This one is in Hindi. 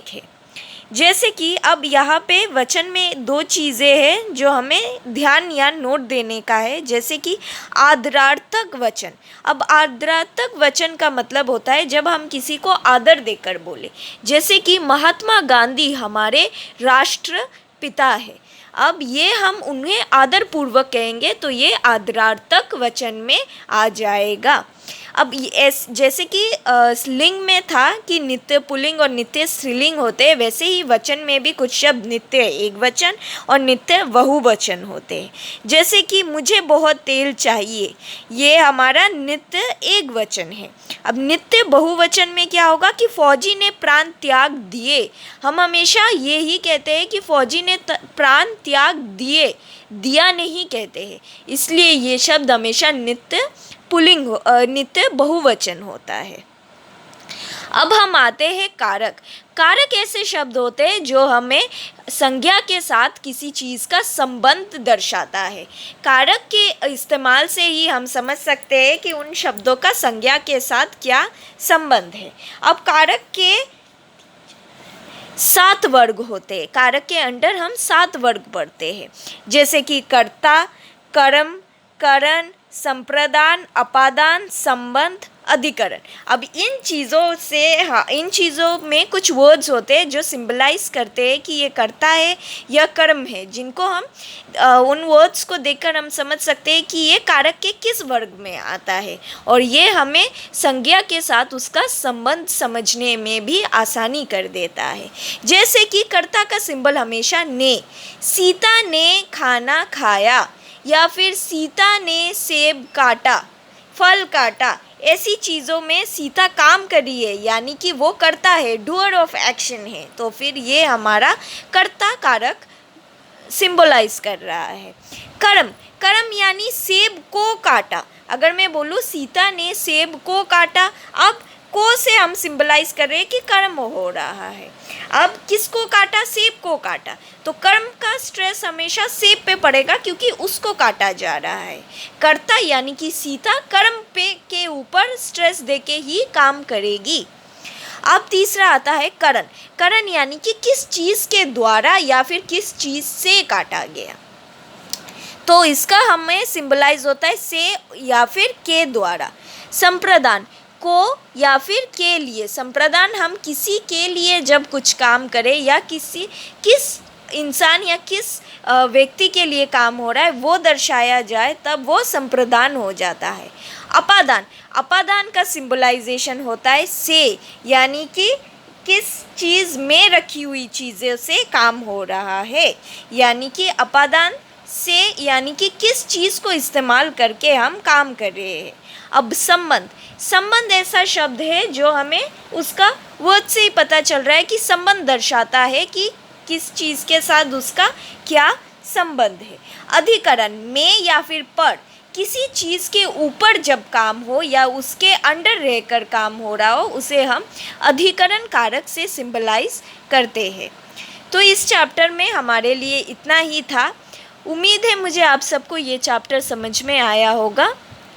है। जैसे कि अब यहाँ पे वचन में दो चीज़ें हैं जो हमें ध्यान या नोट देने का है, जैसे कि आदरार्थक वचन। अब आदरार्थक वचन का मतलब होता है जब हम किसी को आदर देकर बोले, जैसे कि महात्मा गांधी हमारे राष्ट्रपिता है। अब ये हम उन्हें आदरपूर्वक कहेंगे तो ये आदरार्थक वचन में आ जाएगा। अब जैसे कि लिंग में था कि नित्य पुल्लिंग और नित्य स्त्रीलिंग होते हैं, वैसे ही वचन में भी कुछ शब्द नित्य एक वचन और नित्य बहुवचन होते हैं। जैसे कि मुझे बहुत तेल चाहिए, ये हमारा नित्य एक वचन है। अब नित्य बहुवचन में क्या होगा कि फौजी ने प्राण त्याग दिए। हम हमेशा ये ही कहते हैं कि फौजी ने प्राण त्याग दिए, दिया नहीं कहते हैं, इसलिए ये शब्द हमेशा नित्य पुल्लिंग नित्य बहुवचन होता है। अब हम आते हैं कारक। कारक ऐसे शब्द होते हैं जो हमें संज्ञा के साथ किसी चीज़ का संबंध दर्शाता है। कारक के इस्तेमाल से ही हम समझ सकते हैं कि उन शब्दों का संज्ञा के साथ क्या संबंध है। अब कारक के 7 वर्ग होते हैं। कारक के अंडर हम 7 वर्ग पढ़ते हैं, जैसे कि कर्ता, कर्म, करण, संप्रदान, अपादान, संबंध, अधिकरण। अब इन चीज़ों में कुछ वर्ड्स होते हैं जो सिंबलाइज करते हैं कि ये कर्ता है या कर्म है, जिनको हम उन वर्ड्स को देखकर हम समझ सकते हैं कि ये कारक के किस वर्ग में आता है, और ये हमें संज्ञा के साथ उसका संबंध समझने में भी आसानी कर देता है। जैसे कि कर्ता का सिंबल हमेशा ने, सीता ने खाना खाया, या फिर सीता ने सेब काटा, फल काटा। ऐसी चीज़ों में सीता काम कर रही है, यानी कि वो करता है, डूअर ऑफ एक्शन है, तो फिर ये हमारा कर्ता कारक सिंबलाइज कर रहा है। कर्म, कर्म यानी सेब को काटा। अगर मैं बोलूँ सीता ने सेब को काटा, अब को से हम सिंबलाइज कर रहे हैं कि कर्म हो रहा है। अब किसको काटा? सेब को काटा, तो कर्म का स्ट्रेस हमेशा सेब पे पड़ेगा क्योंकि उसको काटा जा रहा है। कर्ता यानी कि सीता कर्म पे के ऊपर स्ट्रेस देके ही काम करेगी। अब तीसरा आता है करण। करण यानी कि किस चीज़ के द्वारा या फिर किस चीज़ से काटा गया, तो इसका हमें सिंबलाइज होता है से या फिर के द्वारा। संप्रदान, को या फिर के लिए। संप्रदान हम किसी के लिए जब कुछ काम करें या किस इंसान या किस व्यक्ति के लिए काम हो रहा है वो दर्शाया जाए, तब वो संप्रदान हो जाता है। अपादान, अपादान का सिंबलाइजेशन होता है से, यानी कि किस चीज़ में रखी हुई चीज़ों से काम हो रहा है, यानी कि अपादान से यानी कि किस चीज़ को इस्तेमाल करके हम काम कर रहे हैं। अब संबंध, संबंध ऐसा शब्द है जो हमें उसका वर्ड से ही पता चल रहा है कि संबंध दर्शाता है कि किस चीज़ के साथ उसका क्या संबंध है। अधिकरण, में या फिर पर, किसी चीज़ के ऊपर जब काम हो या उसके अंडर रहकर काम हो रहा हो, उसे हम अधिकरण कारक से सिंबलाइज करते हैं। तो इस चैप्टर में हमारे लिए इतना ही था। उम्मीद है मुझे आप सबको ये चैप्टर समझ में आया होगा।